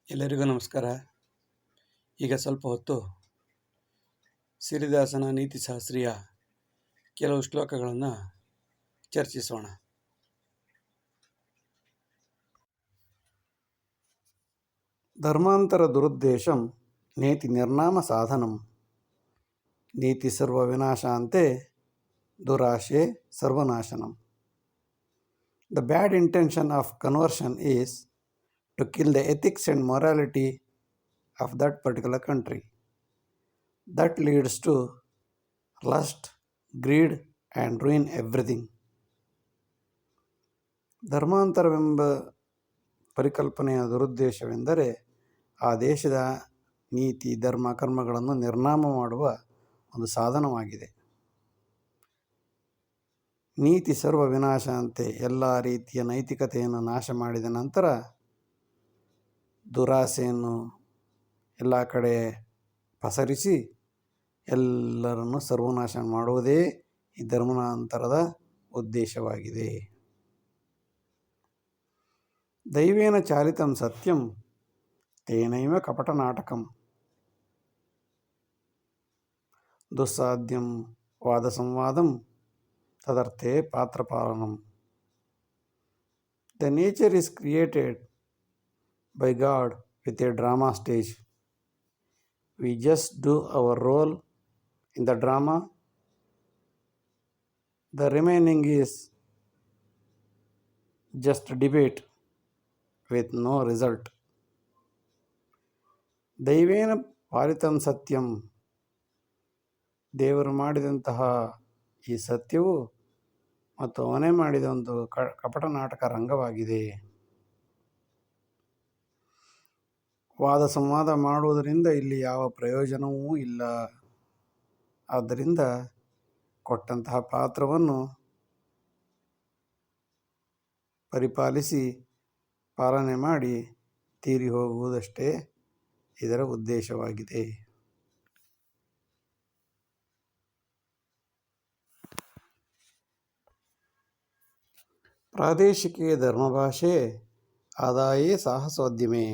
ಎಲ್ಲರಿಗೂ ನಮಸ್ಕಾರ. ಈಗ ಸ್ವಲ್ಪ ಹೊತ್ತು ಸಿರಿದಾಸನ ನೀತಿಶಾಸ್ತ್ರೀಯ ಕೆಲವು ಶ್ಲೋಕಗಳನ್ನು ಚರ್ಚಿಸೋಣ. ಧರ್ಮಾಂತರ ದುರುದ್ದೇಶಂ ನೇತಿ ನಿರ್ನಾಮ ಸಾಧನಂ ನೀತಿ ಸರ್ವ ವಿನಾಶಾಂತೆ ದುರಾಶೆ ಸರ್ವನಾಶನಂ. The bad intention of conversion is to kill the ethics and morality of that particular country. That leads to lust, greed and ruin everything. ಧರ್ಮಾಂತರವೆಂಬ ಪರಿಕಲ್ಪನೆಯ ದುರುದ್ದೇಶವೆಂದರೆ ಆ ದೇಶದ ನೀತಿ, ಧರ್ಮ, ಕರ್ಮಗಳನ್ನು ನಿರ್ನಾಮ ಮಾಡುವ ಒಂದು ಸಾಧನವಾಗಿದೆ. ನೀತಿ ಸರ್ವ ವಿನಾಶ ಅಂತೆ, ಎಲ್ಲ ರೀತಿಯ ನೈತಿಕತೆಯನ್ನು ನಾಶ ಮಾಡಿದ ನಂತರ ದುರಾಸೆಯನ್ನು ಎಲ್ಲ ಕಡೆ ಪಸರಿಸಿ ಎಲ್ಲರನ್ನು ಸರ್ವನಾಶ ಮಾಡುವುದೇ ಈ ಧರ್ಮಾಂತರದ ಉದ್ದೇಶವಾಗಿದೆ. ದೈವೇನ ಚಾಲಿತಂ ಸತ್ಯಂ ತೇನೈವ ಕಪಟ ನಾಟಕಂ ದುಸ್ಸಾಧ್ಯಂ ವಾದ ಸಂವಾದಂ ತದರ್ಥೇ ಪಾತ್ರಪಾಲನಂ. The nature is created by God with a drama stage. We just do our role in the drama. The remaining is just debate with no result. ದೈವೇನ ಪಾಲಿತಂ ಸತ್ಯಂ, ದೇವರು ಮಾಡಿದಂತಹ ಈ ಸತ್ಯವು ಮತ್ತು ಅವನೇ ಮಾಡಿದ ಒಂದು ಕಪಟ ನಾಟಕ ರಂಗವಾಗಿದೆ. ವಾದ ಸಂವಾದ ಮಾಡುವುದರಿಂದ ಇಲ್ಲಿ ಯಾವ ಪ್ರಯೋಜನವೂ ಇಲ್ಲ. ಆದ್ದರಿಂದ ಕೊಟ್ಟಂತಹ ಪಾತ್ರವನ್ನು ಪರಿಪಾಲಿಸಿ ಪಾಲನೆ ಮಾಡಿ ತೀರಿ ಹೋಗುವುದಷ್ಟೇ ಇದರ ಉದ್ದೇಶವಾಗಿದೆ. ಪ್ರಾದೇಶಿಕೆ ಧರ್ಮಭಾಷೆ ಆದಾಯೇ ಸಾಹಸೋದ್ಯಮೆ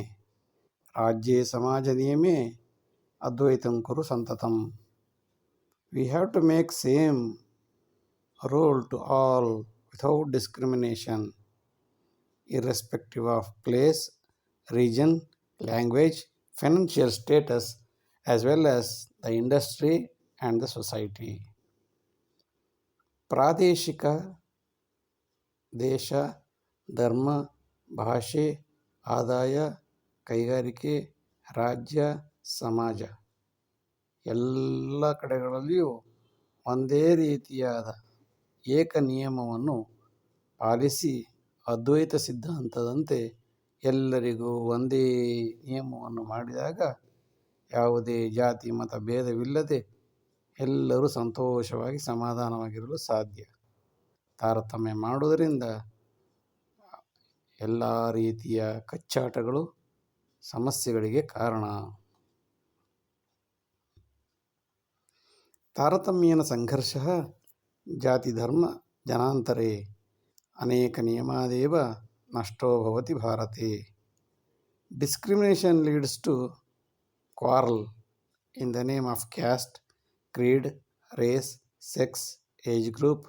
ರಾಜ್ಯೇ ಸಮಾಜ ನಿಯಮೇ ಅದ್ವೈತಂ ಕುರು ಸಂತತಂ. We have to make same rule to all without discrimination, irrespective of place, region, language, financial status, as well as the industry and the society. ಪ್ರಾದೇಶಿಕ, ದೇಶ, ಧರ್ಮ, ಭಾಷೆ, ಆದಾಯ, ಕೈಗಾರಿಕೆ, ರಾಜ್ಯ, ಸಮಾಜ ಎಲ್ಲ ಕಡೆಗಳಲ್ಲಿಯೂ ಒಂದೇ ರೀತಿಯಾದ ಏಕ ನಿಯಮವನ್ನು ಪಾಲಿಸಿ ಅದ್ವೈತ ಸಿದ್ಧಾಂತದಂತೆ ಎಲ್ಲರಿಗೂ ಒಂದೇ ನಿಯಮವನ್ನು ಮಾಡಿದಾಗ ಯಾವುದೇ ಜಾತಿ ಮತ ಭೇದವಿಲ್ಲದೆ ಎಲ್ಲರೂ ಸಂತೋಷವಾಗಿ ಸಮಾಧಾನವಾಗಿರಲು ಸಾಧ್ಯ. ತಾರತಮ್ಯ ಮಾಡುವುದರಿಂದ ಎಲ್ಲ ರೀತಿಯ ಕಚ್ಚಾಟಗಳು, ಸಮಸ್ಯೆಗಳಿಗೆ ಕಾರಣ. ತಾರತಮ್ಯೇನ ಸಂಘರ್ಷಃ ಜಾತಿ ಧರ್ಮ ಜನಾಂತರೇ ಅನೇಕ ನಿಯಮಾದೇವ ನಷ್ಟೋ ಭವತಿ ಭಾರತೆ. Discrimination leads to quarrel in the name of caste, creed, race, sex, age group,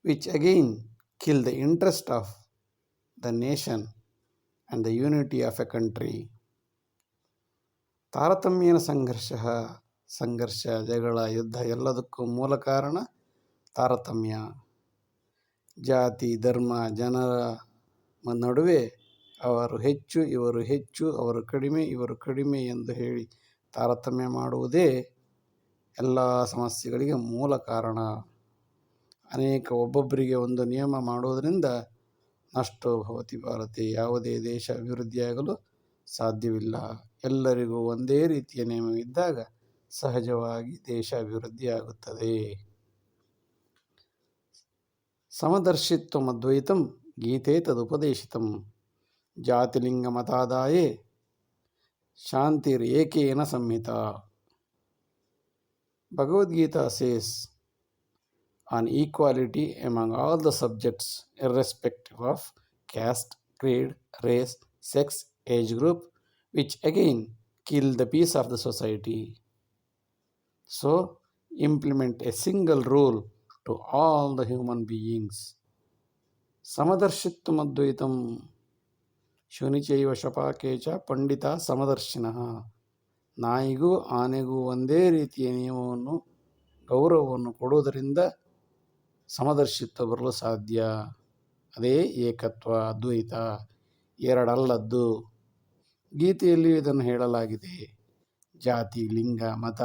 which again kill the interest of the nation and the unity of a country. ತಾರತಮ್ಯೇನ ಸಂಘರ್ಷಃ, ಸಂಘರ್ಷ, ಜಗಳ, ಯುದ್ಧ ಎಲ್ಲದಕ್ಕೂ ಮೂಲ ಕಾರಣ ತಾರತಮ್ಯ. ಜಾತಿ, ಧರ್ಮ, ಜನರ ನಡುವೆ ಅವರು ಹೆಚ್ಚು, ಇವರು ಹೆಚ್ಚು, ಅವರು ಕಡಿಮೆ, ಇವರು ಕಡಿಮೆ ಎಂದು ಹೇಳಿ ತಾರತಮ್ಯ ಮಾಡುವುದೇ ಎಲ್ಲ ಸಮಸ್ಯೆಗಳಿಗೆ ಮೂಲ ಕಾರಣ. ಒಬ್ಬೊಬ್ಬರಿಗೆ ಒಂದು ನಿಯಮ ಮಾಡುವುದರಿಂದ ನಷ್ಟೋ ಭವತಿ ಭಾರತೆ, ಯಾವುದೇ ದೇಶ ಅಭಿವೃದ್ಧಿಯಾಗಲು ಸಾಧ್ಯವಿಲ್ಲ. ಎಲ್ಲರಿಗೂ ಒಂದೇ ರೀತಿಯ ನಿಯಮವಿದ್ದಾಗ ಸಹಜವಾಗಿ ದೇಶ ಅಭಿವೃದ್ಧಿಯಾಗುತ್ತದೆ. ಸಮದರ್ಶಿತ್ವಂ ಅದ್ವೈತಂ ಗೀತೆ ತದುಪದೇಶಿತಂ ಜಾತಿಲಿಂಗ ಮತಾದಾಯೇ ಶಾಂತಿರೇಕೇನ ಸಂಹಿತಾ. Bhagavad Gita says on equality among all the subjects irrespective of caste, creed, race, sex, age group, which again kill the peace of the society. So, implement a single rule to all the human beings. Samadarshitvam Advaitam ಶುನಿಚೈವ ಶಪಾಕೆ ಚ ಪಂಡಿತ ಸಮದರ್ಶಿನಃ. ನಾಯಿಗೂ ಆನೆಗೂ ಒಂದೇ ರೀತಿಯ ನಿಯಮವನ್ನು ಗೌರವವನ್ನು ಕೊಡುವುದರಿಂದ ಸಮದರ್ಶಿತ್ವ ಬರಲು ಸಾಧ್ಯ. ಅದೇ ಏಕತ್ವ, ಅದ್ವೈತ, ಎರಡಲ್ಲದ್ದು. ಗೀತೆಯಲ್ಲಿಯೂ ಇದನ್ನು ಹೇಳಲಾಗಿದೆ. ಜಾತಿ, ಲಿಂಗ, ಮತ,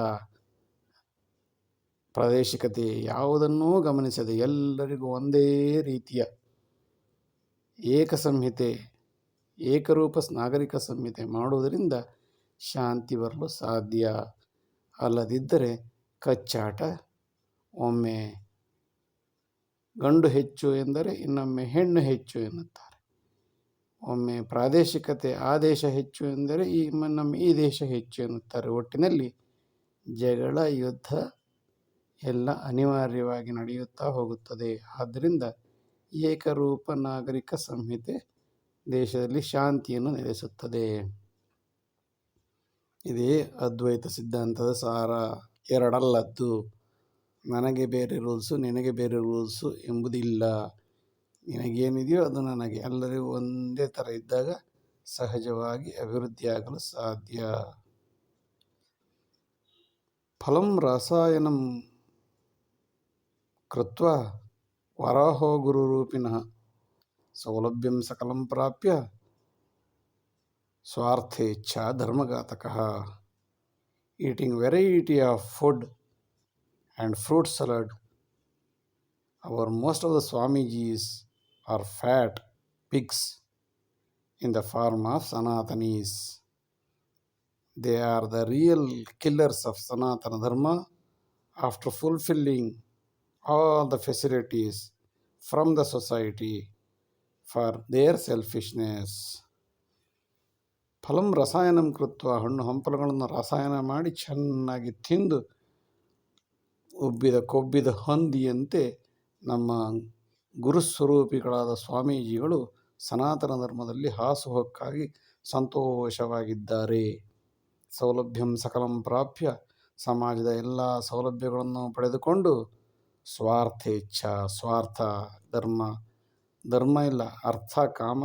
ಪ್ರಾದೇಶಿಕತೆ ಯಾವುದನ್ನೂ ಗಮನಿಸದೆ ಎಲ್ಲರಿಗೂ ಒಂದೇ ರೀತಿಯ ಏಕಸಂಹಿತೆ, ಏಕರೂಪ ನಾಗರಿಕ ಸಂಹಿತೆ ಮಾಡುವುದರಿಂದ ಶಾಂತಿ ಬರಲು ಸಾಧ್ಯ. ಅಲ್ಲದಿದ್ದರೆ ಕಚ್ಚಾಟ, ಒಮ್ಮೆ ಗಂಡು ಹೆಚ್ಚು ಎಂದರೆ ಇನ್ನೊಮ್ಮೆ ಹೆಣ್ಣು ಹೆಚ್ಚು ಎನ್ನುತ್ತಾರೆ. ಒಮ್ಮೆ ಪ್ರಾದೇಶಿಕತೆ, ಆ ದೇಶ ಹೆಚ್ಚು ಎಂದರೆ ಇನ್ನೊಮ್ಮೆ ಈ ದೇಶ ಹೆಚ್ಚು ಎನ್ನುತ್ತಾರೆ. ಒಟ್ಟಿನಲ್ಲಿ ಜಗಳ, ಯುದ್ಧ ಎಲ್ಲ ಅನಿವಾರ್ಯವಾಗಿ ನಡೆಯುತ್ತಾ ಹೋಗುತ್ತದೆ. ಆದ್ದರಿಂದ ಏಕರೂಪ ನಾಗರಿಕ ಸಂಹಿತೆ ದೇಶದಲ್ಲಿ ಶಾಂತಿಯನ್ನು ನೆಲೆಸುತ್ತದೆ. ಇದೇ ಅದ್ವೈತ ಸಿದ್ಧಾಂತದ ಸಾರ. ಎರಡಲ್ಲದ್ದು. ನನಗೆ ಬೇರೆ ರೂಲ್ಸು, ನಿನಗೆ ಬೇರೆ ರೂಲ್ಸು ಎಂಬುದಿಲ್ಲ. ನಿನಗೇನಿದೆಯೋ ಅದು ನನಗೆ. ಎಲ್ಲರಿಗೂ ಒಂದೇ ಥರ ಇದ್ದಾಗ ಸಹಜವಾಗಿ ಅಭಿವೃದ್ಧಿಯಾಗಲು ಸಾಧ್ಯ. ಫಲಂ ರಸಾಯನಂ ಕೃತ್ವ ವರಾಹೋ ಗುರುರೂಪಿಣಃ ಸೌಲಭ್ಯಂ ಸಕಲಂ ಪ್ರಾಪ್ಯ ಸ್ವಾರ್ಥೇಚ್ಛಾ ಧರ್ಮಘಾತಕಃ. Eating variety of food and fruit salad. Most of the Swamijis are fat pigs in the form of Sanatanis. They are the real killers of Sanatana Dharma after fulfilling all the facilities from the society for their selfishness. ಫಲಂ ರಸಾಯನಂ ಕೃತ್ವ. ಹಣ್ಣು ಹಂಪಲುಗಳನ್ನು ರಸಾಯನ ಮಾಡಿ ಚೆನ್ನಾಗಿ ತಿಂದು ಉಬ್ಬಿದ ಕೊಬ್ಬಿದ ಹಂದಿಯಂತೆ ನಮ್ಮ ಗುರುಸ್ವರೂಪಿಗಳಾದ ಸ್ವಾಮೀಜಿಗಳು ಸನಾತನ ಧರ್ಮದಲ್ಲಿ ಹಾಸುಹೊಕ್ಕಾಗಿ ಸಂತೋಷವಾಗಿದ್ದಾರೆ. ಸೌಲಭ್ಯಂ ಸಕಲಂ ಪ್ರಾಪ್ಯ. ಸಮಾಜದ ಎಲ್ಲ ಸೌಲಭ್ಯಗಳನ್ನು ಪಡೆದುಕೊಂಡು ಸ್ವಾರ್ಥೇಚ್ಛ, ಸ್ವಾರ್ಥ, ಧರ್ಮ ಇಲ್ಲ, ಅರ್ಥ, ಕಾಮ,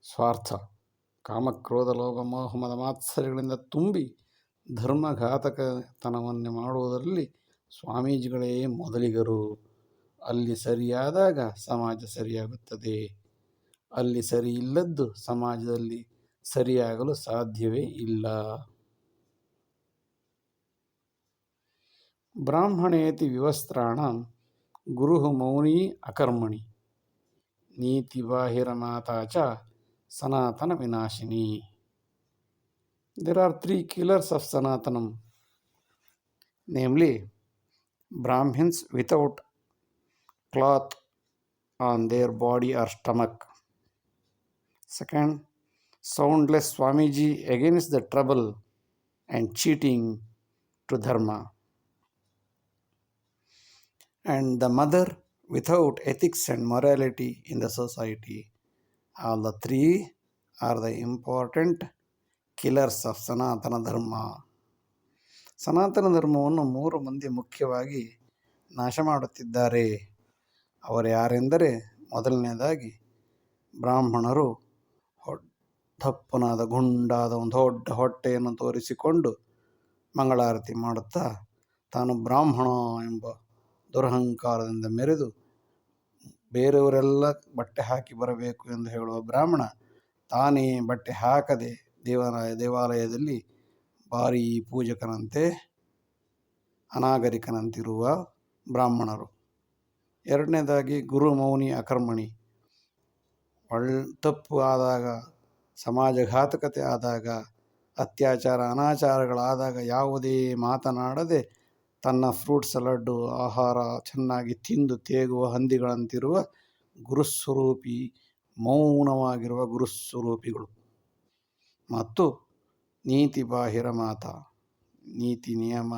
ಸ್ವಾರ್ಥ, ಕಾಮಕ್ರೋಧ ಲೋಭ ಮೋಹ ಮದ ಮಾತ್ಸರ್ಯಗಳಿಂದ ತುಂಬಿ ಧರ್ಮಘಾತಕತನವನ್ನು ಮಾಡುವುದರಲ್ಲಿ ಸ್ವಾಮೀಜಿಗಳೇ ಮೊದಲಿಗರು. ಅಲ್ಲಿ ಸರಿಯಾದಾಗ ಸಮಾಜ ಸರಿಯಾಗುತ್ತದೆ. ಅಲ್ಲಿ ಸರಿ ಇಲ್ಲದ್ದು ಸಮಾಜದಲ್ಲಿ ಸರಿಯಾಗಲು ಸಾಧ್ಯವೇ ಇಲ್ಲ. ಬ್ರಾಹ್ಮಣೇತಿ ವಿವಸ್ತ್ರಾಣಂ ಗುರುಃ ಮೌನಿ ಅಕರ್ಮಣಿ ನೀತಿ ಬಾಹಿರ ಮಾತಾ ಚ ಸನಾತನ ವಿನಾಶಿನಿ. There are three killers of Sanatanam, namely Brahmins without cloth on their body or stomach. Second, soundless Swamiji against the trouble and cheating to dharma. And the mother without ethics and morality in the society. All the three are the important killers of Sanatana Dharma. ಸನಾತನ ಧರ್ಮವನ್ನು 3 ಮಂದಿ ಮುಖ್ಯವಾಗಿ ನಾಶ ಮಾಡುತ್ತಿದ್ದಾರೆ. ಅವರು ಯಾರೆಂದರೆ, ಮೊದಲನೇದಾಗಿ ಬ್ರಾಹ್ಮಣರು ದಪ್ಪನಾದ ಗುಂಡಾದ ಒಂದು ದೊಡ್ಡ ಹೊಟ್ಟೆಯನ್ನು ತೋರಿಸಿಕೊಂಡು ಮಂಗಳಾರತಿ ಮಾಡುತ್ತಾ ತಾನು ಬ್ರಾಹ್ಮಣ ಎಂಬ ದುರಹಂಕಾರದಿಂದ ಮೆರೆದು ಬೇರೆಯವರೆಲ್ಲ ಬಟ್ಟೆ ಹಾಕಿ ಬರಬೇಕು ಎಂದು ಹೇಳುವ ಬ್ರಾಹ್ಮಣ, ತಾನೇ ಬಟ್ಟೆ ಹಾಕದೆ ದೇವಾಲಯದಲ್ಲಿ ಭಾರೀ ಪೂಜಕನಂತೆ ಅನಾಗರಿಕನಂತಿರುವ ಬ್ರಾಹ್ಮಣರು. ಎರಡನೇದಾಗಿ ಗುರು ಮೌನಿ ಅಕರ್ಮಣಿ. ತಪ್ಪು ಆದಾಗ, ಸಮಾಜಘಾತಕತೆ ಆದಾಗ, ಅತ್ಯಾಚಾರ ಅನಾಚಾರಗಳಾದಾಗ ಯಾವುದೇ ಮಾತನಾಡದೆ ತನ್ನ ಫ್ರೂಟ್ ಸಲಾಡ್ಡು ಆಹಾರ ಚೆನ್ನಾಗಿ ತಿಂದು ತೇಗುವ ಹಂದಿಗಳಂತಿರುವ ಗುರುಸ್ವರೂಪಿ, ಮೌನವಾಗಿರುವ ಗುರುಸ್ವರೂಪಿಗಳು. ಮತ್ತು ನೀತಿ ಬಾಹಿರ ಮಾತ, ನೀತಿ ನಿಯಮ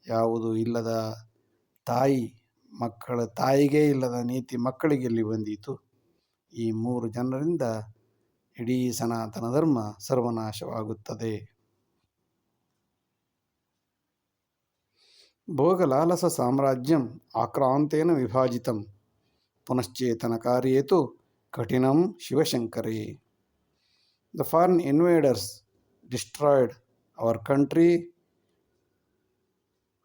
ಯಾವುದು ಇಲ್ಲದ ತಾಯಿ, ತಾಯಿಗೇ ಇಲ್ಲದ ನೀತಿ ಮಕ್ಕಳಿಗೆ ಎಲ್ಲಿ ಬಂದೀತು? ಈ 3 ಜನರಿಂದ ಇಡೀ ಸನಾತನ ಧರ್ಮ ಸರ್ವನಾಶವಾಗುತ್ತದೆ. ಭೋಗಲಾಲಸ ಸಾಮ್ರಾಜ್ಯಂ ಆಕ್ರಾಂತೇನ ವಿಭಾಜಿತಂ ಪುನಶ್ಚೇತನಕಾರ್ಯೇ ತು ಕಠಿಣಂ ಶಿವಶಂಕರೇ. The foreign invaders destroyed our country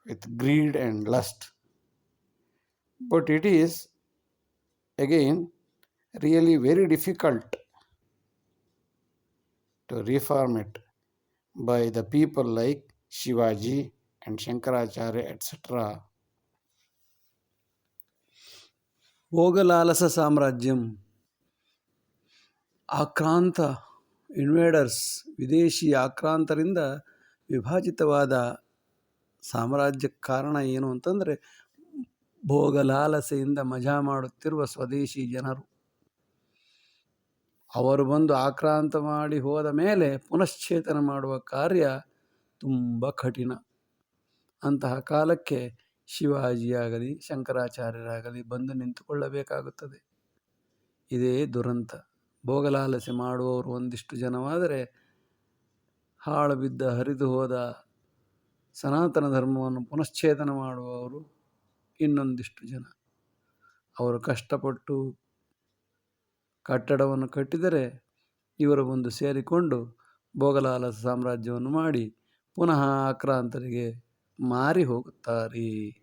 with greed and lust. But it is again really very difficult to reform it by the people like Shivaji and Shankaracharya, etc. ಭೋಗಲಾಲಸ ಸಾಮ್ರಾಜ್ಯಂ ಆಕ್ರಾಂತ invaders ವಿದೇಶಿ ಆಕ್ರಾಂತರಿಂದ ವಿಭಾಜಿತವಾದ ಸಾಮ್ರಾಜ್ಯಕ್ಕೆ ಕಾರಣ ಏನು ಅಂತಂದರೆ ಭೋಗಲಾಲಸೆಯಿಂದ ಮಜಾ ಮಾಡುತ್ತಿರುವ ಸ್ವದೇಶಿ ಜನರು. ಅವರು ಬಂದು ಆಕ್ರಾಂತ ಮಾಡಿ ಹೋದ ಮೇಲೆ ಪುನಶ್ಚೇತನ ಮಾಡುವ ಕಾರ್ಯ ತುಂಬ ಕಠಿಣ. ಅಂತಹ ಕಾಲಕ್ಕೆ ಶಿವಾಜಿಯಾಗಲಿ ಶಂಕರಾಚಾರ್ಯರಾಗಲಿ ಬಂದು ನಿಂತುಕೊಳ್ಳಬೇಕಾಗುತ್ತದೆ. ಇದೇ ದುರಂತ. ಭೋಗಲಾಲಸೆ ಮಾಡುವವರು ಒಂದಿಷ್ಟು ಜನವಾದರೆ ಹಾಳು ಬಿದ್ದ ಹರಿದು ಹೋದ ಸನಾತನ ಧರ್ಮವನ್ನು ಪುನಶ್ಚೇತನ ಮಾಡುವವರು ಇನ್ನೊಂದಿಷ್ಟು ಜನ. ಅವರು ಕಷ್ಟಪಟ್ಟು ಕಟ್ಟಡವನ್ನು ಕಟ್ಟಿದರೆ ಇವರು ಬಂದು ಸೇರಿಕೊಂಡು ಭೋಗಲಾಲಸ ಸಾಮ್ರಾಜ್ಯವನ್ನು ಮಾಡಿ ಪುನಃ ಆಕ್ರಾಂತರಿಗೆ ಮಾರಿ ಹೋಗುತ್ತಾರೆ.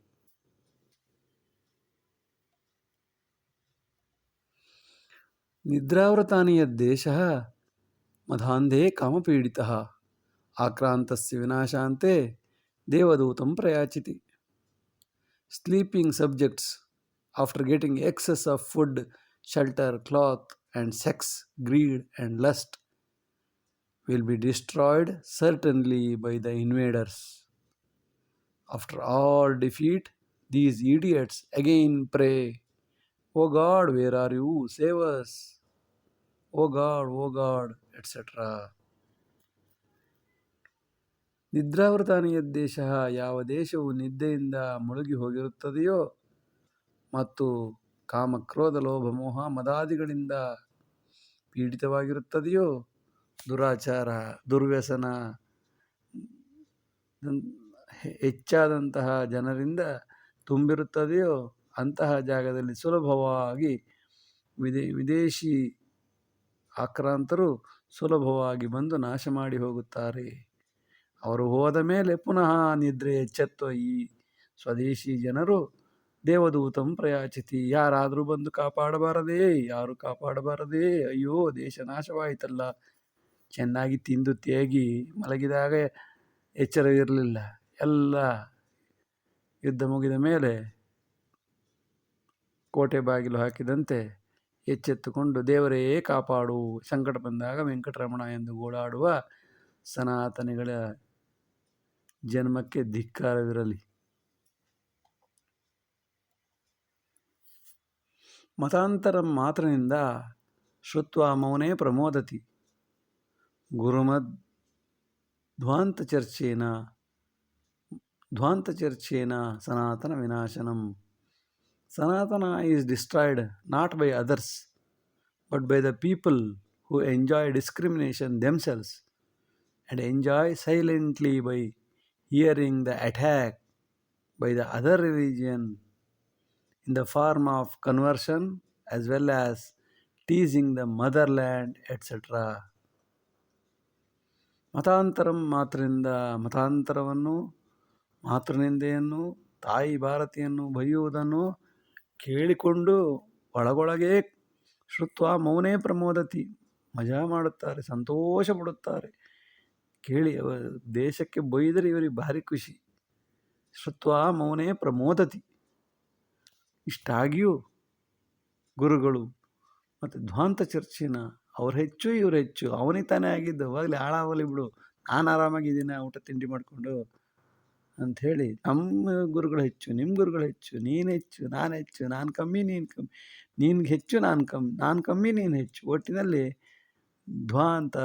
ನಿದ್ರಾವೃತಾನಿ ಯದ್ದೇಶಃ ಮಧಾಂಧೇ ಕಾಮಪೀಡಿತಃ ಆಕ್ರಾಂತಸ್ಯ ವಿನಾಶಾಂತೆ ದೇವದೂತಂ ಪ್ರಯಾಚಿತಿ. Sleeping subjects, after getting excess of food, shelter, cloth, and sex, greed, and lust, will be destroyed certainly by the invaders. After all defeat, these idiots again pray, "O God, where are you? Save us. O God, etc." ನಿದ್ರಾವೃತಾನಿ ಯದ್ದೇಶ, ಯಾವ ದೇಶವು ನಿದ್ದೆಯಿಂದ ಮುಳುಗಿ ಹೋಗಿರುತ್ತದೆಯೋ ಮತ್ತು ಕಾಮಕ್ರೋಧ ಲೋಭ ಮೋಹ ಮದಾದಿಗಳಿಂದ ಪೀಡಿತವಾಗಿರುತ್ತದೆಯೋ, ದುರಾಚಾರ ದುರ್ವ್ಯಸನ ಹೆಚ್ಚಾದಂತಹ ಜನರಿಂದ ತುಂಬಿರುತ್ತದೆಯೋ ಅಂತಹ ಜಾಗದಲ್ಲಿ ಸುಲಭವಾಗಿ ವಿದೇಶಿ ಆಕ್ರಾಂತರು ಸುಲಭವಾಗಿ ಬಂದು ನಾಶ ಮಾಡಿ ಹೋಗುತ್ತಾರೆ. ಅವರು ಹೋದ ಮೇಲೆ ಪುನಃ ನಿದ್ರೆ ಎಚ್ಚೆತ್ತೋ ಈ ಸ್ವದೇಶಿ ಜನರು ದೇವದೂತಂ ಪ್ರಯಾಚಿತಿ, ಯಾರಾದರೂ ಬಂದು ಕಾಪಾಡಬಾರದೇ, ಯಾರು ಕಾಪಾಡಬಾರದೇ, ಅಯ್ಯೋ ದೇಶ ನಾಶವಾಯಿತಲ್ಲ. ಚೆನ್ನಾಗಿ ತಿಂದು ತೇಗಿ ಮಲಗಿದಾಗ ಎಚ್ಚರವಿರಲಿಲ್ಲ. ಎಲ್ಲ ಯುದ್ಧ ಮುಗಿದ ಮೇಲೆ ಕೋಟೆ ಬಾಗಿಲು ಹಾಕಿದಂತೆ ಎಚ್ಚೆತ್ತುಕೊಂಡು ದೇವರೇ ಕಾಪಾಡು, ಸಂಕಟ ಬಂದಾಗ ವೆಂಕಟರಮಣ ಎಂದು ಗೋಳಾಡುವ ಸನಾತನಿಗಳ ಜನ್ಮಕ್ಕೆ ಧಿಕ್ಕಾರವಿರಲಿ. ಮತಾಂತರಂ ಮಾತ್ರನಿಂದ ಶ್ರುತ್ವಾ ಮೌನೇ ಪ್ರಮೋದತಿ ಗುರುಮದ್ ಧ್ವಾಂತಚರ್ಚೇನ ಸನಾತನ ವಿನಾಶನಂ. Sanatana is destroyed not by others but by the people who enjoy discrimination themselves and enjoy silently by hearing the attack by the other religion in the form of conversion as well as teasing the motherland, etc. ಮತಾಂತರಂ ಮಾತ್ರದಿಂದ ಮತಾಂತರವನ್ನು ಮಾತೃನಿಂದೆಯನ್ನು ತಾಯಿ ಭಾರತಿಯನ್ನು ಬೈಯುವುದನ್ನು ಕೇಳಿಕೊಂಡು ಒಳಗೊಳಗೆ ಶ್ರುತ್ವ ಮೌನೇ ಪ್ರಮೋದತಿ, ಮಜಾ ಮಾಡುತ್ತಾರೆ, ಸಂತೋಷ ಪಡುತ್ತಾರೆ. ಕೇಳಿ ದೇಶಕ್ಕೆ ಬೈದರೆ ಇವರಿಗೆ ಭಾರಿ ಖುಷಿ. ಶ್ರುತ್ವ ಮೌನೇ ಪ್ರಮೋದತಿ. ಇಷ್ಟಾಗಿಯೂ ಗುರುಗಳು ಮತ್ತು ಧ್ವಾಂತ ಚರ್ಚಿನ ಅವ್ರು ಹೆಚ್ಚು ಇವ್ರು ಹೆಚ್ಚು, ಅವನಿಗೆ ತಾನೇ ಆಗಿದ್ದು, ಹೋಗಲಿ ಹಾಳಾಗಲಿ ಬಿಡು, ನಾನು ಆರಾಮಾಗಿದ್ದೀನಿ ಊಟ ತಿಂಡಿ ಮಾಡಿಕೊಂಡು ಅಂಥೇಳಿ, ನಮ್ಮ ಗುರುಗಳು ಹೆಚ್ಚು ನಿಮ್ಮ ಗುರುಗಳು ಹೆಚ್ಚು, ನೀನು ಹೆಚ್ಚು ನಾನು ಹೆಚ್ಚು, ನಾನು ಕಮ್ಮಿ ನೀನು ಕಮ್ಮಿ, ನಿನ್ಗೆ ಹೆಚ್ಚು ನಾನು ಕಮ್ಮಿ ನೀನು ಹೆಚ್ಚು, ಒಟ್ಟಿನಲ್ಲಿ ಧ್ವಾಂತ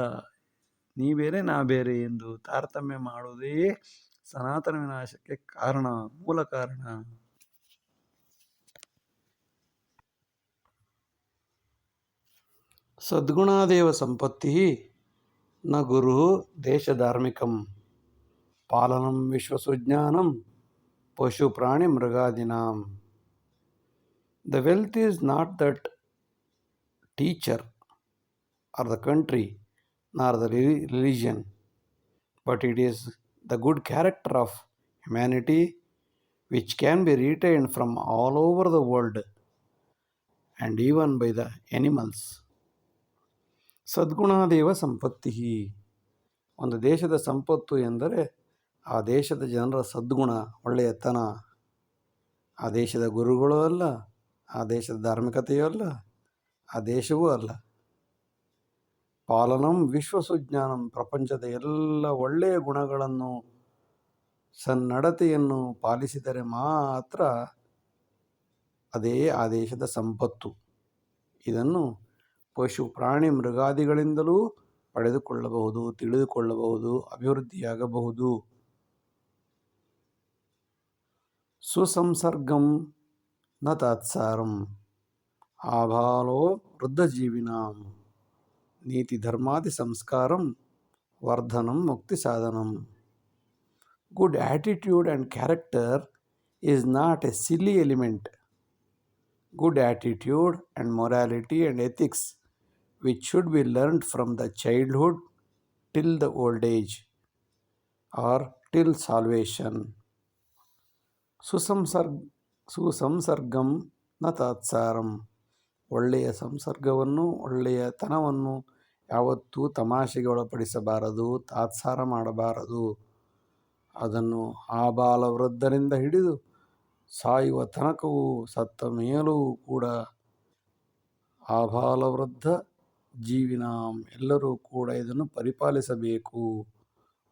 ನೀ ಬೇರೆ ನಾ ಬೇರೆ ಎಂದು ತಾರತಮ್ಯ ಮಾಡುವುದೇ ಸನಾತನ ವಿನಾಶಕ್ಕೆ ಕಾರಣ, ಮೂಲ ಕಾರಣ. ಸದ್ಗುಣಾದೇವ ಸಂಪತ್ತಿ ನ ಗುರು ದೇಶಧಾರ್ಮಿಕಂ ಪಾಲನಂ ವಿಶ್ವಸುಜ್ಞಾನಂ ಪಶು ಪ್ರಾಣಿ ಮೃಗಾದಿನಾಂ. The wealth is not that teacher or the country nor the religion, but it is the good character of humanity which can be retained from all over the world and even by the animals. ಸದ್ಗುಣಾದೇವ ಸಂಪತ್ತಿ. ಒಂದು ದೇಶದ ಸಂಪತ್ತು ಎಂದರೆ ಆ ದೇಶದ ಜನರ ಸದ್ಗುಣ, ಒಳ್ಳೆಯತನ. ಆ ದೇಶದ ಗುರುಗಳೂ ಅಲ್ಲ, ಆ ದೇಶದ ಧಾರ್ಮಿಕತೆಯೂ ಅಲ್ಲ, ಆ ದೇಶವೂ ಅಲ್ಲ. ಪಾಲನಂ ವಿಶ್ವಸುಜ್ಞಾನಂ, ಪ್ರಪಂಚದ ಎಲ್ಲ ಒಳ್ಳೆಯ ಗುಣಗಳನ್ನು, ಸನ್ನಡತೆಯನ್ನು ಪಾಲಿಸಿದರೆ ಮಾತ್ರ ಅದೇ ಆ ದೇಶದ ಸಂಪತ್ತು. ಇದನ್ನು ಪಶು ಪ್ರಾಣಿ ಮೃಗಾದಿಗಳಿಂದಲೂ ಪಡೆದುಕೊಳ್ಳಬಹುದು, ತಿಳಿದುಕೊಳ್ಳಬಹುದು, ಅಭಿವೃದ್ಧಿಯಾಗಬಹುದು. ಸುಸಂಸರ್ಗಂ ನ ತಾತ್ಸಾರಂ ಆಬಾಲೋ ವೃದ್ಧಜೀವಿನಾಂ ನೀತಿ ಧರ್ಮಾದಿ ಸಂಸ್ಕಾರಂ ವರ್ಧನಂ ಮುಕ್ತಿ ಸಾಧನಂ. Good attitude and character is not a silly element. Good attitude and morality and ethics, which should be learnt from the childhood till the old age or till salvation. ಸುಸಂಸರ್ಗಂ ನ ತಾತ್ಸಾರಂ, ಒಳ್ಳೆಯ ಸಂಸರ್ಗವನ್ನು, ಒಳ್ಳೆಯತನವನ್ನು ಯಾವತ್ತೂ ತಮಾಷೆಗೆ ಒಳಪಡಿಸಬಾರದು, ತಾತ್ಸಾರ ಮಾಡಬಾರದು. ಅದನ್ನು ಆಬಾಲ ವೃದ್ಧರಿಂದ ಹಿಡಿದು ಸಾಯುವ ತನಕವೂ, ಸತ್ತ ಮೇಲೂ ಕೂಡ ಆಬಾಲ ವೃದ್ಧ ಜೀವಿನಾಂ, ಎಲ್ಲರೂ ಕೂಡ ಇದನ್ನು ಪರಿಪಾಲಿಸಬೇಕು,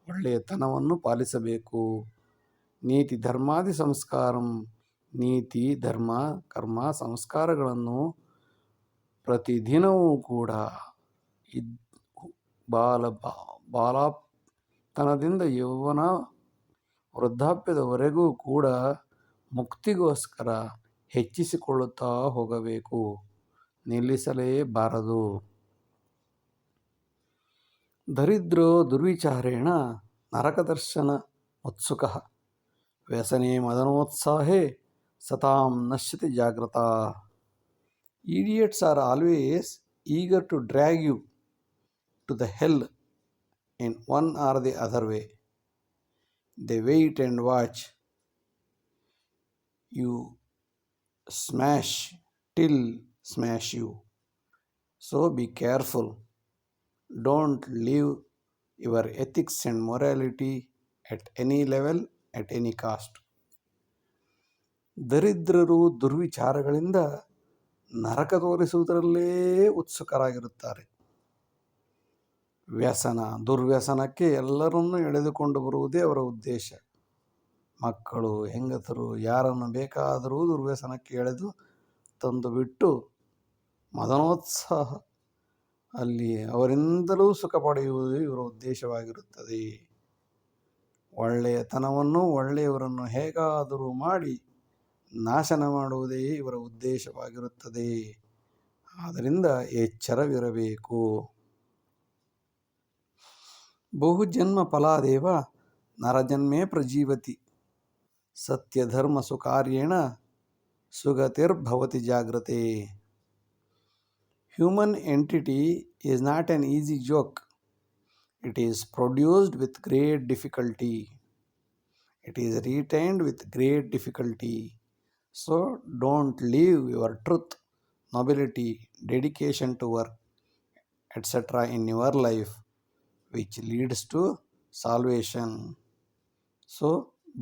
ಒಳ್ಳೆಯತನವನ್ನು ಪಾಲಿಸಬೇಕು. ನೀತಿ ಧರ್ಮಾದಿ ಸಂಸ್ಕಾರಂ, ನೀತಿ ಧರ್ಮ ಕರ್ಮ ಸಂಸ್ಕಾರಗಳನ್ನು ಪ್ರತಿದಿನವೂ ಕೂಡ ಬಾಲತನದಿಂದ ಯೌವನ ವೃದ್ಧಾಪ್ಯದವರೆಗೂ ಕೂಡ ಮುಕ್ತಿಗೋಸ್ಕರ ಹೆಚ್ಚಿಸಿಕೊಳ್ಳುತ್ತಾ ಹೋಗಬೇಕು, ನಿಲ್ಲಿಸಲೇಬಾರದು. ದರಿದ್ರೋ ದುರ್ವಿಚಾರೇಣ ನರಕದರ್ಶನ ಉತ್ಸುಕಃ ವ್ಯಸನೆ ಮದನೋತ್ಸಾಹೇ ಸತಾಂ ನಶ್ಯತಿ ಜಾಗ್ರತ. Idiots are always eager to drag you to the hell in one or the other way. They wait and watch you smash till smash you. So be careful. Don't leave your ethics and morality at any level, at any cost. ದರಿದ್ರರು ದುರ್ವಿಚಾರಗಳಿಂದ ನರಕ ತೋರಿಸುವುದರಲ್ಲೇ ಉತ್ಸುಕರಾಗಿರುತ್ತಾರೆ. ವ್ಯಸನ, ದುರ್ವ್ಯಸನಕ್ಕೆ ಎಲ್ಲರನ್ನೂ ಎಳೆದುಕೊಂಡು ಬರುವುದೇ ಅವರ ಉದ್ದೇಶ. ಮಕ್ಕಳು, ಹೆಂಗಸರು, ಯಾರನ್ನು ಬೇಕಾದರೂ ದುರ್ವ್ಯಸನಕ್ಕೆ ಎಳೆದು ತಂದು ಬಿಟ್ಟು ಮದನೋತ್ಸಾಹ ಅಲ್ಲಿ ಅವರಿಂದಲೂ ಸುಖ ಪಡೆಯುವುದು ಇವರ ಉದ್ದೇಶವಾಗಿರುತ್ತದೆ. ಒಳ್ಳೆಯತನವನ್ನು, ಒಳ್ಳೆಯವರನ್ನು ಹೇಗಾದರೂ ಮಾಡಿ ನಾಶನ ಮಾಡುವುದೇ ಇವರ ಉದ್ದೇಶವಾಗಿರುತ್ತದೆ. ಆದ್ದರಿಂದ ಎಚ್ಚರವಿರಬೇಕು. ಬಹುಜನ್ಮ ಫಲಾದೇವ ನರಜನ್ಮೇ ಪ್ರಜೀವತಿ ಸತ್ಯಧರ್ಮ ಸುಕಾರ್ಯೇಣ ಸುಗತಿರ್ಭವತಿ ಜಾಗ್ರತೆ. Human entity is not an easy joke. It is produced with great difficulty. It is retained with great difficulty. So don't leave your truth, nobility, dedication to work, etc. in your life, which leads to salvation. So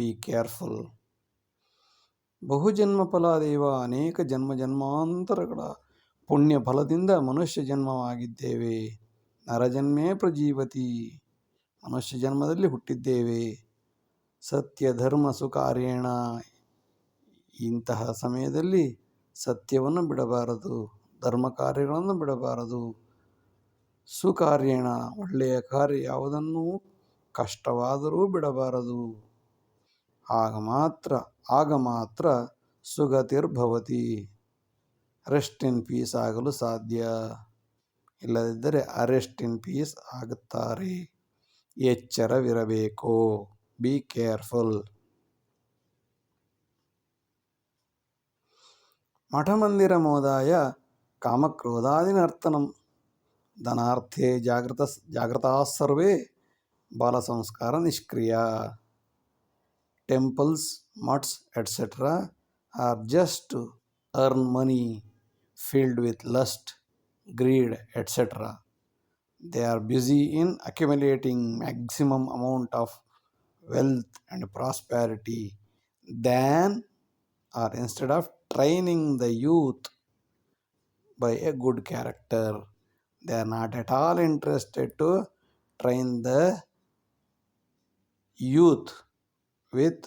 be careful. ಬಹುಜನ್ಮ ಫಲಾದೇವ, ಅನೇಕ ಜನ್ಮಾಂತರಗಳ ಪುಣ್ಯ ಫಲದಿಂದ ಮನುಷ್ಯ ಜನ್ಮವಾಗಿದ್ದೇವೆ. ನರಜನ್ಮೇ ಪ್ರಜೀವತಿ, ಮನುಷ್ಯ ಜನ್ಮದಲ್ಲಿ ಹುಟ್ಟಿದ್ದೇವೆ. ಸತ್ಯ ಧರ್ಮ ಸುಕಾರ್ಯೇಣ, ಇಂತಹ ಸಮಯದಲ್ಲಿ ಸತ್ಯವನ್ನು ಬಿಡಬಾರದು, ಧರ್ಮ ಕಾರ್ಯಗಳನ್ನು ಬಿಡಬಾರದು. ಸುಕಾರ್ಯೇಣ, ಒಳ್ಳೆಯ ಕಾರ್ಯ ಯಾವುದನ್ನೂ ಕಷ್ಟವಾದರೂ ಬಿಡಬಾರದು. ಆಗ ಮಾತ್ರ ಸುಗತಿರ್ಭವತಿ, ರೆಸ್ಟ್ ಇನ್ ಪೀಸ್ ಆಗಲು ಸಾಧ್ಯ. ಇಲ್ಲದಿದ್ದರೆ ಅರೆಸ್ಟ್ ಇನ್ ಪೀಸ್ ಆಗುತ್ತಾರೆ. ಎಚ್ಚರವಿರಬೇಕು. Be careful. ಮಠಮಂದಿರ ಮೋದಾಯ ಕಾಮಕ್ರೋಧಾದಿನರ್ತನಂ ಧನಾರ್ಥೇ ಜಾಗೃತಾ ಸರ್ವೇ ಬಾಲಸಂಸ್ಕಾರ ನಿಷ್ಕ್ರಿಯ. Temples, mutts, etc. are just to earn money filled with lust, greed, etc. They are busy in accumulating maximum amount of wealth and prosperity than or instead of training the youth by a good character. They are not at all interested to train the youth with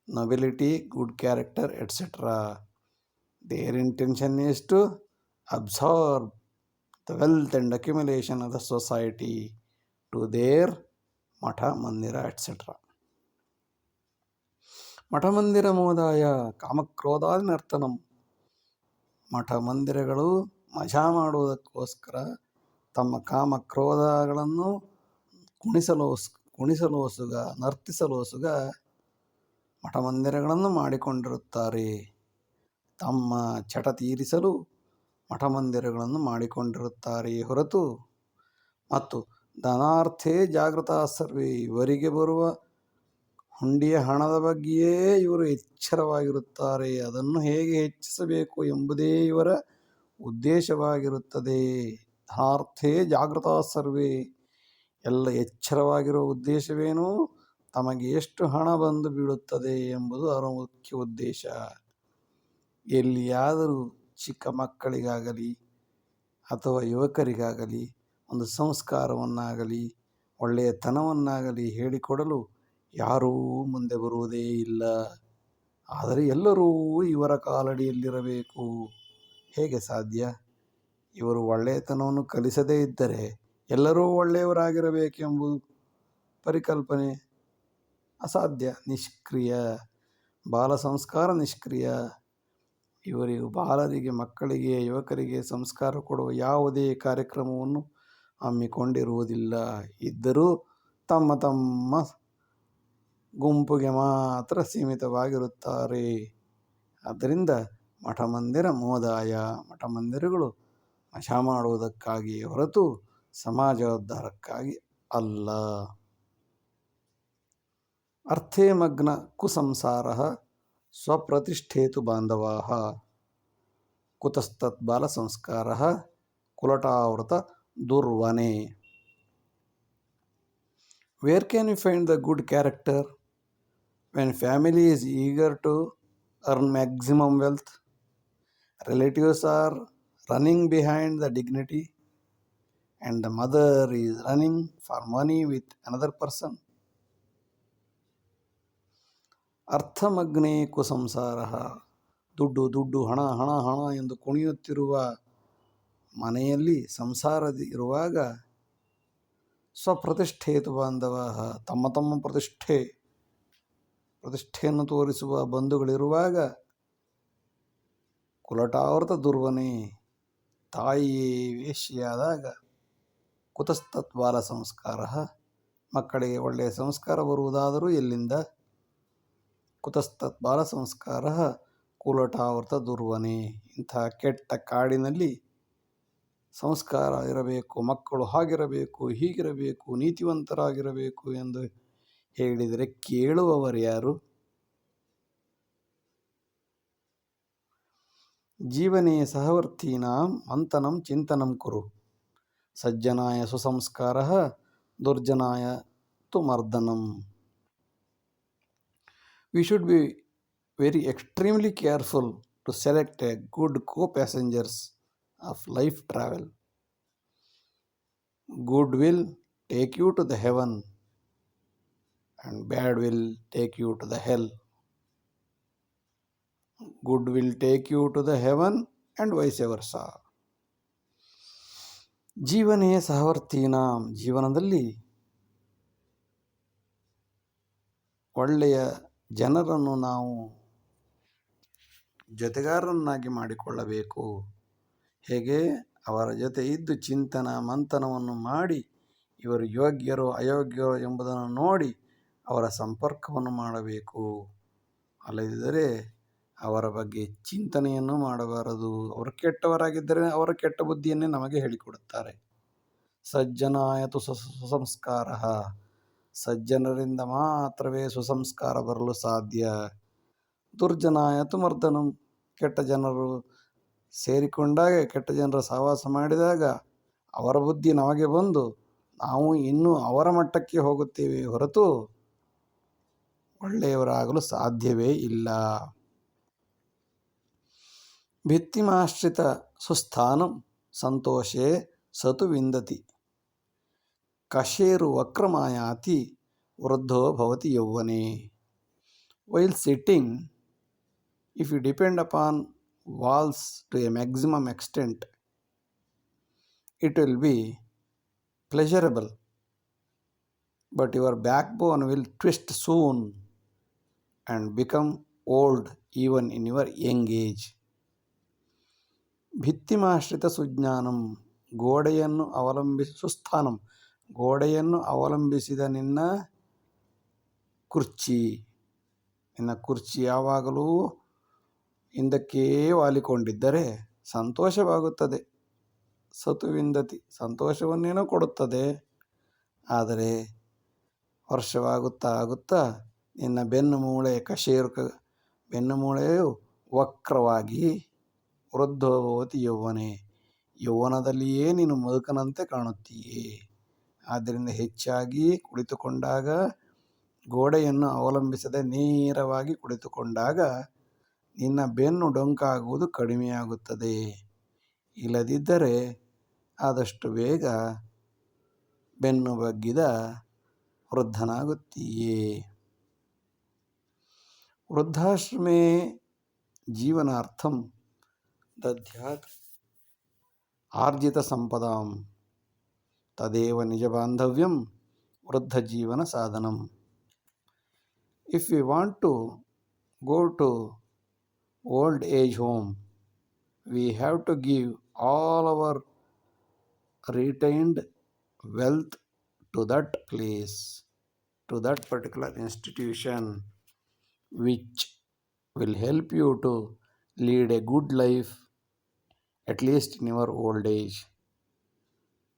nobility, good character, etc. Their intention is to absorb the wealth and accumulation of the society to their matha, mandira, etc. ಮಠಮಂದಿರ ಮೋದಾಯ ಕಾಮಕ್ರೋಧಾದಿ ನರ್ತನಂ. ಮಠ ಮಂದಿರಗಳು ಮಜಾ ಮಾಡುವುದಕ್ಕೋಸ್ಕರ ತಮ್ಮ ಕಾಮಕ್ರೋಧಗಳನ್ನು ಕುಣಿಸಲೋಸುಗ ನರ್ತಿಸಲೋಸುಗ ಮಠಮಂದಿರಗಳನ್ನು ಮಾಡಿಕೊಂಡಿರುತ್ತಾರೆ. ತಮ್ಮ ಚಟ ತೀರಿಸಲು ಮಠಮಂದಿರಗಳನ್ನು ಮಾಡಿಕೊಂಡಿರುತ್ತಾರೆಯೇ ಹೊರತು ಮತ್ತು ಧನಾರ್ಥೇ ಜಾಗೃತ ಸರ್ವೇ, ಇವರಿಗೆ ಬರುವ ಹುಂಡಿಯ ಹಣದ ಬಗ್ಗೆಯೇ ಇವರು ಎಚ್ಚರವಾಗಿರುತ್ತಾರೆ. ಅದನ್ನು ಹೇಗೆ ಹೆಚ್ಚಿಸಬೇಕು ಎಂಬುದೇ ಇವರ ಉದ್ದೇಶವಾಗಿರುತ್ತದೆ. ಧನಾರ್ಥೇ ಜಾಗೃತ ಸರ್ವೇ, ಎಲ್ಲ ಎಚ್ಚರವಾಗಿರುವ ಉದ್ದೇಶವೇನು? ತಮಗೆ ಎಷ್ಟು ಹಣ ಬಂದು ಬೀಳುತ್ತದೆ ಎಂಬುದು ಅವರ ಮುಖ್ಯ ಉದ್ದೇಶ. ಎಲ್ಲಿಯಾದರೂ ಚಿಕ್ಕ ಮಕ್ಕಳಿಗಾಗಲಿ ಅಥವಾ ಯುವಕರಿಗಾಗಲಿ ಒಂದು ಸಂಸ್ಕಾರವನ್ನಾಗಲಿ ಒಳ್ಳೆಯತನವನ್ನಾಗಲಿ ಹೇಳಿಕೊಡಲು ಯಾರೂ ಮುಂದೆ ಬರುವುದೇ ಇಲ್ಲ. ಆದರೆ ಎಲ್ಲರೂ ಇವರ ಕಾಲಡಿಯಲ್ಲಿರಬೇಕು. ಹೇಗೆ ಸಾಧ್ಯ? ಇವರು ಒಳ್ಳೆಯತನವನ್ನು ಕಲಿಸದೇ ಇದ್ದರೆ ಎಲ್ಲರೂ ಒಳ್ಳೆಯವರಾಗಿರಬೇಕೆಂಬುದು ಪರಿಕಲ್ಪನೆ ಅಸಾಧ್ಯ, ನಿಷ್ಕ್ರಿಯ. ಬಾಲ ಸಂಸ್ಕಾರ ನಿಷ್ಕ್ರಿಯ. ಇವರಿಗೂ ಬಾಲರಿಗೆ, ಮಕ್ಕಳಿಗೆ, ಯುವಕರಿಗೆ ಸಂಸ್ಕಾರ ಕೊಡುವ ಯಾವುದೇ ಕಾರ್ಯಕ್ರಮವನ್ನು ಹಮ್ಮಿಕೊಂಡಿರುವುದಿಲ್ಲ. ಇದ್ದರೂ ತಮ್ಮ ತಮ್ಮ ಗುಂಪಿಗೆ ಮಾತ್ರ ಸೀಮಿತವಾಗಿರುತ್ತಾರೆ. ಆದ್ದರಿಂದ ಮಠಮಂದಿರ ಮೋದಾಯ, ಮಠಮಂದಿರಗಳು ಮಜಾ ಮಾಡುವುದಕ್ಕಾಗಿಯೇ ಹೊರತು ಸಮಾಜೋದ್ಧಾರಕ್ಕಾಗಿ ಅಲ್ಲ. ಅರ್ಥೇ ಮಗ್ನ ಕುಸಂಸಾರ ಸ್ವಪ್ರತಿಷ್ಠೇತು ಬಾಂಧವಾಃ ಕುತಸ್ತತ್ ಬಾಲಸಂಸ್ಕಾರ ಕುಲಟಾವೃತ ದುರ್ವನೆ. Where can we find the good character when family is eager to earn maximum wealth? Relatives are running behind the dignity and the mother is running for money with another person. ಅರ್ಥಮಗ್ನೇ ಕುಸಂಸಾರ, ದುಡ್ಡು ದುಡ್ಡು, ಹಣ ಹಣ ಹಣ ಎಂದು ಕುಣಿಯುತ್ತಿರುವ ಮನೆಯಲ್ಲಿ ಸಂಸಾರದಿರುವಾಗ ಸ್ವಪ್ರತಿಷ್ಠೇತು ಬಾಂಧವ, ತಮ್ಮ ತಮ್ಮ ಪ್ರತಿಷ್ಠೆಯನ್ನು ತೋರಿಸುವ ಬಂಧುಗಳಿರುವಾಗ ಕುಲಟಾವೃತ ದುರ್ವನೆ, ತಾಯಿಯೇ ವೇಶ್ಯೆಯಾದಾಗ ಕುತಸ್ತತ್ ಬಾಲ ಸಂಸ್ಕಾರ, ಮಕ್ಕಳಿಗೆ ಒಳ್ಳೆಯ ಸಂಸ್ಕಾರ ಬರುವುದಾದರೂ ಎಲ್ಲಿಂದ? ಕುತಸ್ತತ್ ಬಾಲ ಸಂಸ್ಕಾರ ಕುಲಟಾವೃತ ದುರ್ವನೆ. ಇಂಥ ಕೆಟ್ಟ ಕಾಡಿನಲ್ಲಿ ಸಂಸ್ಕಾರ ಇರಬೇಕು, ಮಕ್ಕಳು ಹಾಗಿರಬೇಕು, ಹೀಗಿರಬೇಕು, ನೀತಿವಂತರಾಗಿರಬೇಕು ಎಂದು ಹೇಳಿದರೆ ಕೇಳುವವರು ಯಾರು? ಜೀವನೇ ಸಹವರ್ತೀನಾಂ ಮಂಥನಂ ಚಿಂತನಂ ಕುರು, ಸಜ್ಜನಾಯ ಸುಸಂಸ್ಕಾರ ದುರ್ಜನಾಯ ತು ಮರ್ದನಂ. We should be very extremely careful to select a good co-passengers of life travel. Good will take you to the heaven and bad will take you to the hell. Good will take you to the heaven and vice versa. ಜೀವನೇ ಸಹವರ್ತೀನಾಂ, ಜೀವನದಲ್ಲಿ ಒಳ್ಳೆಯ ಜನರನ್ನು ನಾವು ಜೊತೆಗಾರರನ್ನಾಗಿ ಮಾಡಿಕೊಳ್ಳಬೇಕು. ಹೇಗೆ? ಅವರ ಜೊತೆ ಇದ್ದು ಚಿಂತನ ಮಂಥನವನ್ನು ಮಾಡಿ ಇವರು ಯೋಗ್ಯರೋ ಅಯೋಗ್ಯರೋ ಎಂಬುದನ್ನು ನೋಡಿ ಅವರ ಸಂಪರ್ಕವನ್ನು ಮಾಡಬೇಕು. ಅಲ್ಲದಿದ್ದರೆ ಅವರ ಬಗ್ಗೆ ಚಿಂತನೆಯನ್ನು ಮಾಡಬಾರದು. ಅವರು ಕೆಟ್ಟವರಾಗಿದ್ದರೆ ಅವರ ಕೆಟ್ಟ ಬುದ್ಧಿಯನ್ನೇ ನಮಗೆ ಹೇಳಿಕೊಡುತ್ತಾರೆ. ಸಜ್ಜನಾಯತು ಸುಸಂಸ್ಕಾರ, ಸಜ್ಜನರಿಂದ ಮಾತ್ರವೇ ಸುಸಂಸ್ಕಾರ ಬರಲು ಸಾಧ್ಯ. ದುರ್ಜನಾಯತು ಮರ್ದನಂ, ಕೆಟ್ಟ ಜನರು ಸೇರಿಕೊಂಡಾಗ, ಕೆಟ್ಟ ಜನರ ಸಹವಾಸ ಮಾಡಿದಾಗ ಅವರ ಬುದ್ಧಿ ನಮಗೆ ಬಂದು ನಾವು ಇನ್ನೂ ಅವರ ಮಟ್ಟಕ್ಕೆ ಹೋಗುತ್ತೇವೆ ಹೊರತು ಒಳ್ಳೆಯವರಾಗಲು ಸಾಧ್ಯವೇ ಇಲ್ಲ. ಭಿತ್ತಿಮಾಶ್ರಿತ ಸುಸ್ಥಾನಂ ಸಂತೋಷೇ ಸತು ವಿಂದತಿ, ಕಶೇರು ವಕ್ರಮಾಯಾತಿ ವೃದ್ಧೋ ಭವತಿ ಯೌವನೆ. While sitting, if you depend upon walls to a maximum extent, it will be pleasurable, but your backbone will twist soon and become old even in your young age. ಭಿತ್ತಿಮಾಶ್ರಿತ ಸುಜ್ಞಾನಂ, ಗೋಡೆಯನ್ನು ಸುಸ್ಥಾನಂ, ಗೋಡೆಯನ್ನು ಅವಲಂಬಿಸಿದ ನಿನ್ನ ಕುರ್ಚಿ ಯಾವಾಗಲೂ ಹಿಂದಕ್ಕೇ ವಾಲಿಕೊಂಡಿದ್ದರೆ ಸಂತೋಷವಾಗುತ್ತದೆ. ಸತುವಿಂದತಿ, ಸಂತೋಷವನ್ನೇನೋ ಕೊಡುತ್ತದೆ. ಆದರೆ ವರ್ಷವಾಗುತ್ತಾ ಆಗುತ್ತಾ ನಿನ್ನ ಬೆನ್ನುಮೂಳೆಯು ವಕ್ರವಾಗಿ ವೃದ್ಧೋಭವತಿ ಯೌವನೆ, ಯೌವನದಲ್ಲಿಯೇ ನೀನು ಮುದುಕನಂತೆ ಕಾಣುತ್ತೀಯೇ. ಆದ್ದರಿಂದ ಹೆಚ್ಚಾಗಿ ಕುಳಿತುಕೊಂಡಾಗ, ಗೋಡೆಯನ್ನು ಅವಲಂಬಿಸದೆ ನೇರವಾಗಿ ಕುಳಿತುಕೊಂಡಾಗ ನಿನ್ನ ಬೆನ್ನು ಡೊಂಕಾಗುವುದು ಕಡಿಮೆಯಾಗುತ್ತದೆ. ಇಲ್ಲದಿದ್ದರೆ ಆದಷ್ಟು ಬೇಗ ಬೆನ್ನು ಬಗ್ಗಿದ ವೃದ್ಧನಾಗುತ್ತೀಯೇ. ವೃದ್ಧಾಶ್ರಮೇ ಜೀವನಾರ್ಥಂ ದದ್ಯಾತ್ ಆರ್ಜಿತ ಸಂಪದಾಂ ತದೇವ ನಿಜ ಬಾಂಧವ್ಯಂ ವೃದ್ಧ ಜೀವನ ಸಾಧನಂ. If we want to go to old age home, we have to give all our retained wealth to that place, to that particular institution, which will help you to lead a good life, at least in your old age,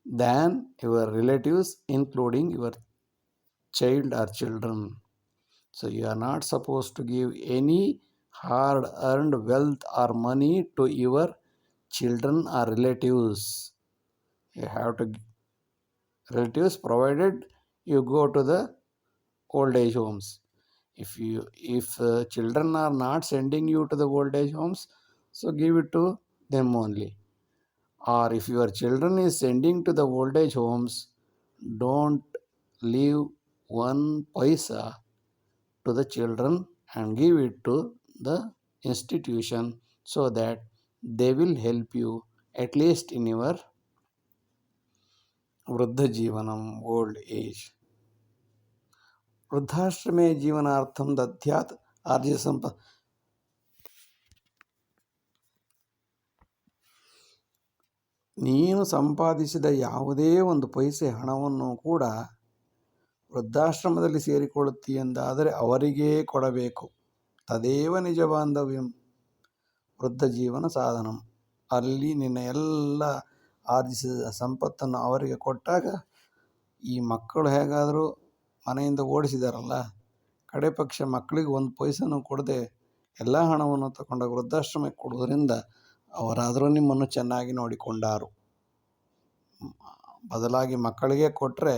than your relatives, including your child or children. So you are not supposed to give any hard earned wealth or money to your children or relatives. You have to relatives, provided you go to the old age homes. If children are not sending you to the old age homes, so give it to them only. Or if your children is sending to the old age homes, don't leave one paisa to the children and give it to the institution, so that they will help you at least in your ವೃದ್ಧ ಜೀವನಂ, old age. ವೃದ್ಧಾಶ್ರಮೇ ಜೀವನಾರ್ಥಂ ದದ್ಯಾತ್ ಆರ್ಜಿತ ಸಂಪದ. ನೀನು ಸಂಪಾದಿಸಿದ ಯಾವುದೇ ಒಂದು ಪೈಸೆ ಹಣವನ್ನು ಕೂಡ ವೃದ್ಧಾಶ್ರಮದಲ್ಲಿ ಸೇರಿಕೊಳ್ಳುತ್ತೀಯೆಂದಾದರೆ ಅವರಿಗೇ ಕೊಡಬೇಕು. ತದೇವ ನಿಜ ಬಾಂಧವ್ಯಂ ವೃದ್ಧ ಜೀವನ ಸಾಧನಂ. ಅಲ್ಲಿ ನಿನ್ನ ಎಲ್ಲ ಆರ್ಜಿಸಿದ ಸಂಪತ್ತನ್ನು ಅವರಿಗೆ ಕೊಟ್ಟಾಗ, ಈ ಮಕ್ಕಳು ಹೇಗಾದರೂ ಮನೆಯಿಂದ ಓಡಿಸಿದಾರಲ್ಲ, ಕಡೆ ಪಕ್ಷ ಮಕ್ಕಳಿಗೆ ಒಂದು ಪೈಸೆನೂ ಕೊಡದೆ ಎಲ್ಲ ಹಣವನ್ನು ತಗೊಂಡಾಗ ವೃದ್ಧಾಶ್ರಮಕ್ಕೆ ಕೊಡುವುದರಿಂದ ಅವರಾದರೂ ನಿಮ್ಮನ್ನು ಚೆನ್ನಾಗಿ ನೋಡಿಕೊಂಡಾರು. ಬದಲಾಗಿ ಮಕ್ಕಳಿಗೆ ಕೊಟ್ಟರೆ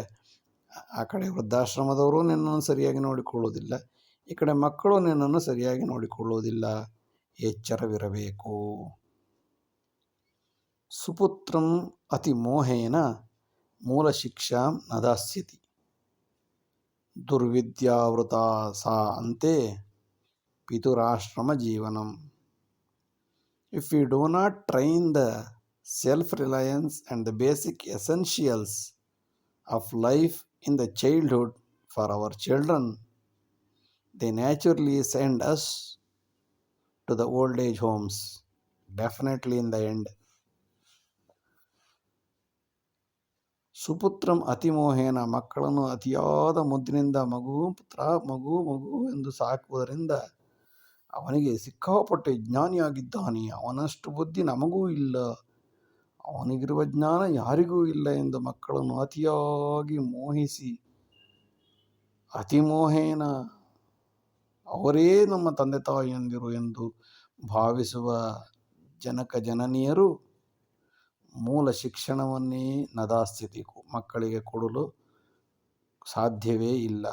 ಆ ಕಡೆ ವೃದ್ಧಾಶ್ರಮದವರು ನಿನ್ನನ್ನು ಸರಿಯಾಗಿ ನೋಡಿಕೊಳ್ಳುವುದಿಲ್ಲ, ಈ ಕಡೆ ಮಕ್ಕಳು ನಿನ್ನನ್ನು ಸರಿಯಾಗಿ ನೋಡಿಕೊಳ್ಳುವುದಿಲ್ಲ. ಎಚ್ಚರವಿರಬೇಕು. ಸುಪುತ್ರಂ ಅತಿ ಮೋಹೇನ ಮೂಲ ಶಿಕ್ಷಾಂ ನ ದಾಸ್ಯತಿ, ದುರ್ವಿದ್ಯಾವೃತ ಸಾ ಅಂತೆ ಪಿತುರಾಶ್ರಮ ಜೀವನಂ. If we do not train the self-reliance and the basic essentials of life in the childhood for our children, they naturally send us to the old age homes, definitely in the end. ಸುಪುತ್ರಂ ಅತಿಮೋಹೇನ, ಮಕ್ಕಳನ್ನು ಅತಿಯಾದ ಮುದ್ದಿನಿಂದ ಮಗು ಪುತ್ರ ಮಗು ಮಗು ಎಂದು ಸಾಕುವುದರಿಂದ ಅವನಿಗೆ ಸಿಕ್ಕಾಪಟ್ಟೆ ಜ್ಞಾನಿಯಾಗಿದ್ದಾನೆ, ಅವನಷ್ಟು ಬುದ್ಧಿ ನಮಗೂ ಇಲ್ಲ, ಅವನಿಗಿರುವ ಜ್ಞಾನ ಯಾರಿಗೂ ಇಲ್ಲ ಎಂದು ಮಕ್ಕಳನ್ನು ಅತಿಯಾಗಿ ಮೋಹಿಸಿ, ಅತಿಮೋಹೇನ ಅವರೇ ನಮ್ಮ ತಂದೆ ತಾಯಿಯಂದಿರು ಎಂದು ಭಾವಿಸುವ ಜನಕ ಜನನಿಯರು ಮೂಲ ಶಿಕ್ಷಣವನ್ನೇ ನದಾಸ್ಥಿತಿ ಮಕ್ಕಳಿಗೆ ಕೊಡಲು ಸಾಧ್ಯವೇ ಇಲ್ಲ.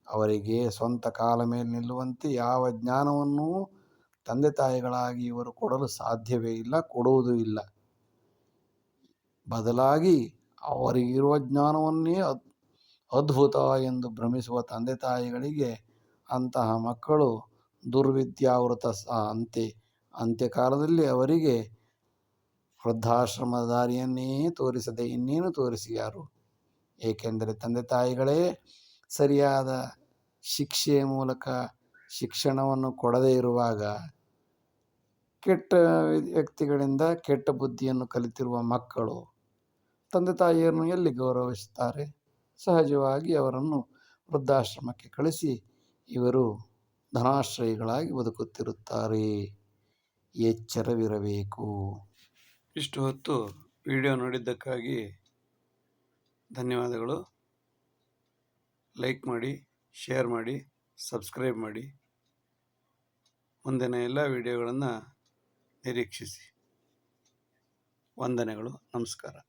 ಅವರಿಗೆ ಸ್ವಂತ ಕಾಲ ಮೇಲೆ ನಿಲ್ಲುವಂತೆ ಯಾವ ಜ್ಞಾನವನ್ನೂ ತಂದೆ ತಾಯಿಗಳಾಗಿ ಇವರು ಕೊಡಲು ಸಾಧ್ಯವೇ ಇಲ್ಲ, ಕೊಡುವುದೂ ಇಲ್ಲ. ಬದಲಾಗಿ ಅವರಿಗಿರುವ ಜ್ಞಾನವನ್ನೇ ಅದ್ಭುತ ಎಂದು ಭ್ರಮಿಸುವ ತಂದೆ ತಾಯಿಗಳಿಗೆ ಅಂತಹ ಮಕ್ಕಳು ದುರ್ವಿದ್ಯಾವೃತ ಅಂತ್ಯಕಾಲದಲ್ಲಿ ಅವರಿಗೆ ವೃದ್ಧಾಶ್ರಮದ ದಾರಿಯನ್ನೇ ತೋರಿಸದೆ ಇನ್ನೇನು ತೋರಿಸಿಯಾರು. ಏಕೆಂದರೆ ತಂದೆ ತಾಯಿಗಳೇ ಸರಿಯಾದ ಶಿಕ್ಷೆಯ ಮೂಲಕ ಶಿಕ್ಷಣವನ್ನು ಕೊಡದೇ ಇರುವಾಗ ಕೆಟ್ಟ ವ್ಯಕ್ತಿಗಳಿಂದ ಕೆಟ್ಟ ಬುದ್ಧಿಯನ್ನು ಕಲಿತಿರುವ ಮಕ್ಕಳು ತಂದೆ ತಾಯಿಯನ್ನು ಎಲ್ಲಿ ಗೌರವಿಸುತ್ತಾರೆ? ಸಹಜವಾಗಿ ಅವರನ್ನು ವೃದ್ಧಾಶ್ರಮಕ್ಕೆ ಕಳಿಸಿ ಇವರು ಧನಾಶ್ರಯಿಗಳಾಗಿ ಬದುಕುತ್ತಿರುತ್ತಾರೆ. ಎಚ್ಚರವಿರಬೇಕು. ಇಷ್ಟು ಹೊತ್ತು ವಿಡಿಯೋ ನೋಡಿದ್ದಕ್ಕಾಗಿ ಧನ್ಯವಾದಗಳು. ಲೈಕ್ ಮಾಡಿ, ಶೇರ್ ಮಾಡಿ, ಸಬ್ಸ್ಕ್ರೈಬ್ ಮಾಡಿ. ಮುಂದಿನ ಎಲ್ಲ ವಿಡಿಯೋಗಳನ್ನು ನಿರೀಕ್ಷಿಸಿ. ವಂದನೆಗಳು. ನಮಸ್ಕಾರ.